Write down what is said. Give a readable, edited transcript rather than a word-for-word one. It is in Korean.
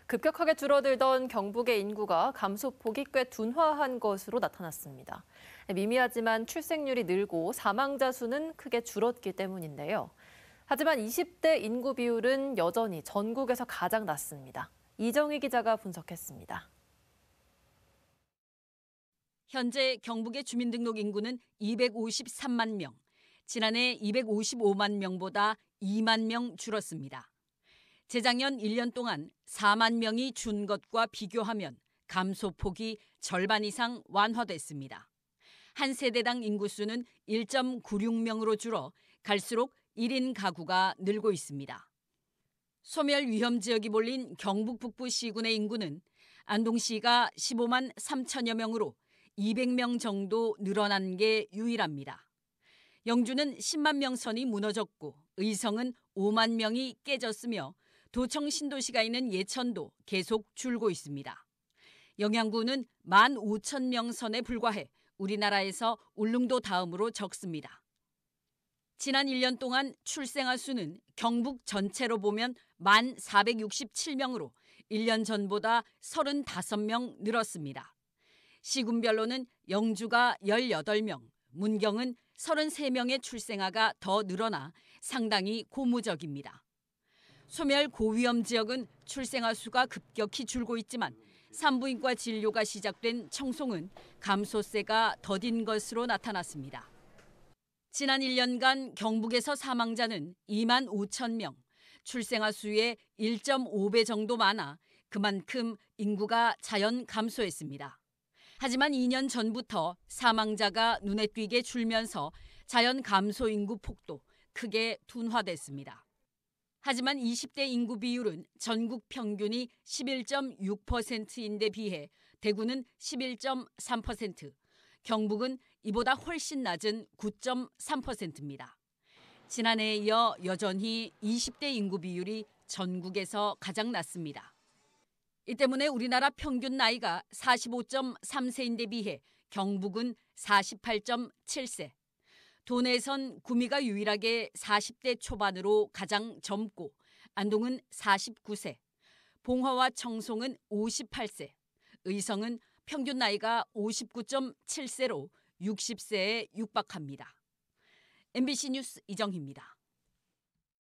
급격하게 줄어들던 경북의 인구가 감소폭이 꽤 둔화한 것으로 나타났습니다. 미미하지만 출생률이 늘고 사망자 수는 크게 줄었기 때문인데요. 하지만 20대 인구 비율은 여전히 전국에서 가장 낮습니다. 이정희 기자가 분석했습니다. 현재 경북의 주민등록 인구는 253만 명, 지난해 255만 명보다 2만 명 줄었습니다. 재작년 1년 동안 4만 명이 준 것과 비교하면 감소폭이 절반 이상 완화됐습니다. 한 세대당 인구수는 1.96명으로 줄어 갈수록 1인 가구가 늘고 있습니다. 소멸 위험 지역이 몰린 경북 북부 시군의 인구는 안동시가 15만 3천여 명으로 200명 정도 늘어난 게 유일합니다. 영주는 10만 명 선이 무너졌고 의성은 5만 명이 깨졌으며 도청 신도시가 있는 예천도 계속 줄고 있습니다. 영양군은 15,000명 선에 불과해 우리나라에서 울릉도 다음으로 적습니다. 지난 1년 동안 출생아 수는 경북 전체로 보면 1,467명으로 1년 전보다 35명 늘었습니다. 시군별로는 영주가 18명, 문경은 33명의 출생아가 더 늘어나 상당히 고무적입니다. 소멸 고위험 지역은 출생아 수가 급격히 줄고 있지만 산부인과 진료가 시작된 청송은 감소세가 더딘 것으로 나타났습니다. 지난 1년간 경북에서 사망자는 2만 5천 명, 출생아 수의 1.5배 정도 많아 그만큼 인구가 자연 감소했습니다. 하지만 2년 전부터 사망자가 눈에 띄게 줄면서 자연 감소 인구 폭도 크게 둔화됐습니다. 하지만 20대 인구 비율은 전국 평균이 11.6%인데 비해 대구는 11.3%, 경북은 이보다 훨씬 낮은 9.3%입니다. 지난해에 이어 여전히 20대 인구 비율이 전국에서 가장 낮습니다. 이 때문에 우리나라 평균 나이가 45.3세인데 비해 경북은 48.7세, 도내선 구미가 유일하게 40대 초반으로 가장 젊고 안동은 49세, 봉화와 청송은 58세, 의성은 평균 나이가 59.7세로 60세에 육박합니다. MBC 뉴스 이정희입니다.